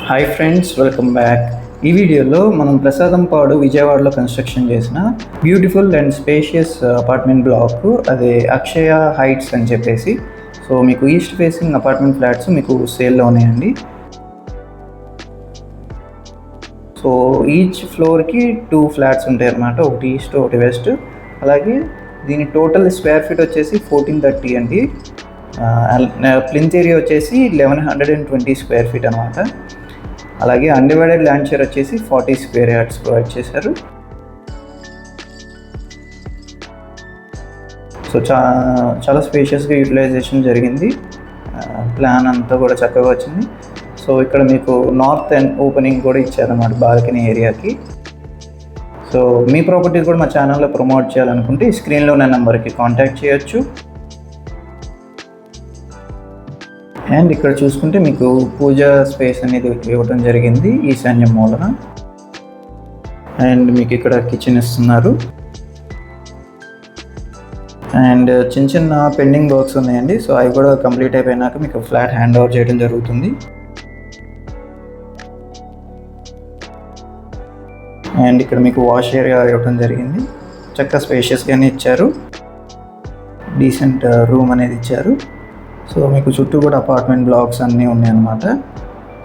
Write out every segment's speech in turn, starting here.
Hi friends, welcome back. ఈ వీడియోలో మనం ప్రసాదంపాడు విజయవాడలో కన్స్ట్రక్షన్ చేసిన beautiful and spacious apartment block, అదే అక్షయ హైట్స్ అని చెప్పేసి. సో మీకు ఈస్ట్ ఫేసింగ్ అపార్ట్మెంట్ ఫ్లాట్స్ మీకు సేల్లో ఉన్నాయండి. సో ఈచ్ ఫ్లోర్కి 2 ఫ్లాట్స్ ఉంటాయి అన్నమాట, ఒకటి ఈస్ట్ ఒకటి వెస్ట్. అలాగే దీని టోటల్ స్క్వేర్ ఫీట్ వచ్చేసి 1430 అండి. ప్లింత్ ఏరియా వచ్చేసి 1120 స్క్వేర్ ఫీట్ అనమాట. అలాగే అన్డివైడెడ్ ల్యాండ్ షేర్ వచ్చేసి 40 స్క్వేర్ యార్డ్స్ ప్రొవైడ్ చేశారు. సో చాలా స్పేషియస్గా యూటిలైజేషన్ జరిగింది. ప్లాన్ అంతా కూడా చక్కగా వచ్చింది. సో ఇక్కడ మీకు నార్త్ అండ్ ఓపెనింగ్ కూడా ఇచ్చారన్నమాట బాల్కనీ ఏరియాకి. సో మీ ప్రాపర్టీ కూడా మా ఛానల్లో ప్రమోట్ చేయాలనుకుంటే ఈ స్క్రీన్లో ఉన్న నెంబర్కి కాంటాక్ట్ చేయొచ్చు. అండ్ ఇక్కడ చూసుకుంటే మీకు పూజా స్పేస్ అనేది ఇవ్వడం జరిగింది ఈశాన్యం మూలన. అండ్ మీకు ఇక్కడ కిచెన్ ఇస్తున్నారు. అండ్ చిన్న చిన్న పెండింగ్ వర్క్స్ ఉన్నాయండి. సో అవి కూడా కంప్లీట్ అయిపోయినాక మీకు ఫ్లాట్ హ్యాండ్ ఓవర్ చేయడం జరుగుతుంది. అండ్ ఇక్కడ మీకు వాష్ ఏరియా ఇవ్వడం జరిగింది. చక్కగా స్పేషియస్గానే ఇచ్చారు. డీసెంట్ రూమ్ అనేది ఇచ్చారు. సో మీకు చుట్టూ కూడా అపార్ట్మెంట్ బ్లాక్స్ అన్నీ ఉన్నాయన్నమాట.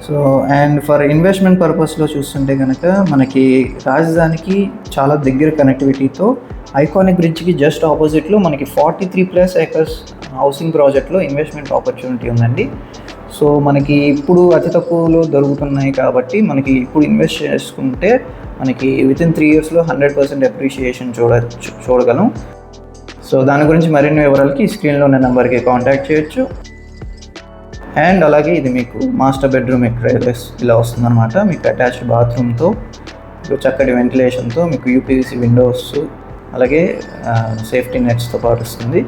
సో అండ్ ఫర్ ఇన్వెస్ట్మెంట్ పర్పస్లో చూస్తుంటే కనుక మనకి రాజధానికి చాలా దగ్గర కనెక్టివిటీతో ఐకానిక్ బ్రిడ్జ్కి జస్ట్ ఆపోజిట్లో మనకి 43+ ఏకర్స్ హౌసింగ్ ప్రాజెక్ట్లో ఇన్వెస్ట్మెంట్ ఆపర్చునిటీ ఉందండి. సో మనకి ఇప్పుడు అతి తక్కువలో దొరుకుతున్నాయి కాబట్టి మనకి ఇప్పుడు ఇన్వెస్ట్ చేసుకుంటే మనకి వితిన్ 3 ఇయర్స్లో 100% అప్రిషియేషన్ చూడగలం. సో దాని గురించి మరిన్ని వివరాలకి స్క్రీన్లో ఉన్న నెంబర్కి కాంటాక్ట్ చేయొచ్చు. అండ్ అలాగే ఇది మీకు మాస్టర్ బెడ్రూమ్ ఇక్కడ ఇలా వస్తుందన్నమాట. మీకు అటాచ్డ్ బాత్రూమ్తో, చక్కటి వెంటిలేషన్తో, మీకు యూపీవీసీ విండోస్, అలాగే సేఫ్టీ నెట్స్తో పాటు వస్తుంది.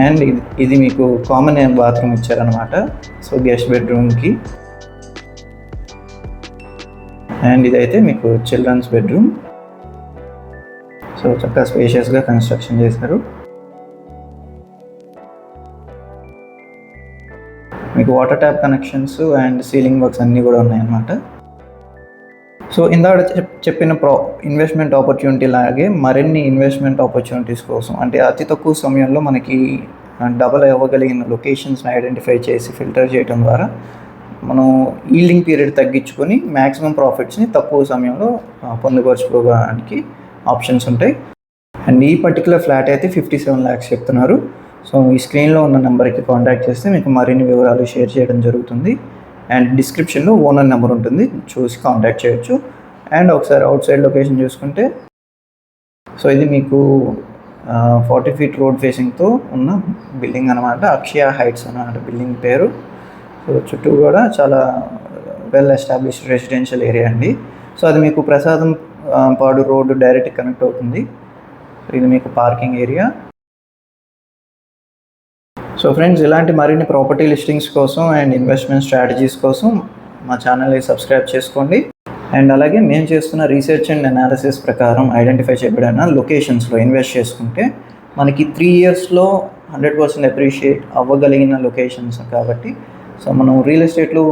అండ్ ఇది మీకు కామన్ బాత్రూమ్ ఇచ్చారనమాట. సో గెస్ట్ బెడ్రూమ్కి. అండ్ ఇదైతే మీకు చిల్డ్రన్స్ బెడ్రూమ్. సో చక్కగా స్పేషియస్గా కన్స్ట్రక్షన్ చేశారు. మీకు water tap connections and ceiling works అన్నీ కూడా ఉన్నాయన్నమాట. సో ఇందాక చెప్పిన ఇన్వెస్ట్మెంట్ ఆపర్చునిటీ లాగే మరిన్ని ఇన్వెస్ట్మెంట్ ఆపర్చునిటీస్ కోసం, అంటే అతి తక్కువ సమయంలో మనకి డబల్ అవ్వగలిగిన లొకేషన్స్ని ఐడెంటిఫై చేసి ఫిల్టర్ చేయడం ద్వారా మనం ఈల్డింగ్ పీరియడ్ తగ్గించుకొని మ్యాక్సిమం ప్రాఫిట్స్ని తక్కువ సమయంలో పొందుపరుచుకోవడానికి ఆప్షన్స్ ఉంటాయి. అండ్ ఈ పర్టికులర్ ఫ్లాట్ అయితే 57 lakhs చెప్తున్నారు. సో ఈ స్క్రీన్లో ఉన్న నెంబర్కి కాంటాక్ట్ చేస్తే మీకు మరిన్ని వివరాలు షేర్ చేయడం జరుగుతుంది. అండ్ డిస్క్రిప్షన్లో ఓనర్ నెంబర్ ఉంటుంది, చూసి కాంటాక్ట్ చేయొచ్చు. అండ్ ఒకసారి అవుట్ సైడ్ లొకేషన్ చూసుకుంటే, సో ఇది మీకు 40 feet రోడ్ ఫేసింగ్తో ఉన్న బిల్డింగ్ అనమాట. అక్షయ హైట్స్ అన్నమాట బిల్డింగ్ పేరు. సో చుట్టూ కూడా చాలా వెల్ ఎస్టాబ్లిష్డ్ రెసిడెన్షియల్ ఏరియా అండి. సో అది మీకు ప్రసాదం పాడు రోడ్డు డైరెక్ట్ కనెక్ట్ అవుతుంది. ఇది మీకు పార్కింగ్ ఏరియా. సో ఫ్రెండ్స్, ఇలాంటి మరిన్ని ప్రాపర్టీ లిస్టింగ్స్ కోసం అండ్ ఇన్వెస్ట్మెంట్ స్ట్రాటజీస్ కోసం మా ఛానల్ని సబ్స్క్రైబ్ చేసుకోండి. అండ్ అలాగే మేము చేస్తున్న రీసెర్చ్ అండ్ అనాలిసిస్ ప్రకారం ఐడెంటిఫై చేయబడిన లొకేషన్స్లో ఇన్వెస్ట్ చేసుకుంటే మనకి 3 yearsలో 100% అప్రిషియేట్ అవ్వగలిగిన లొకేషన్స్ కాబట్టి, సో మనం రియల్ ఎస్టేట్లో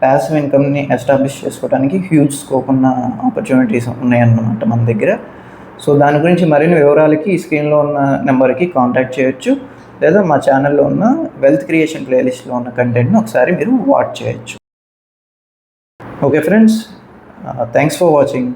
ప్యాసివ్ ఇన్కమ్ని ఎస్టాబ్లిష్ చేసుకోవడానికి హ్యూజ్ స్కోప్ ఉన్న ఆపర్చునిటీస్ ఉన్నాయన్నమాట మన దగ్గర. సో దాని గురించి మరిన్ని వివరాలకి ఈ స్క్రీన్లో ఉన్న నెంబర్కి కాంటాక్ట్ చేయొచ్చు, లేదా మా ఛానల్లో ఉన్న వెల్త్ క్రియేషన్ ప్లేలిస్ట్లో ఉన్న కంటెంట్ని ఒకసారి మీరు వాచ్ చేయొచ్చు. Okay friends, thanks for watching.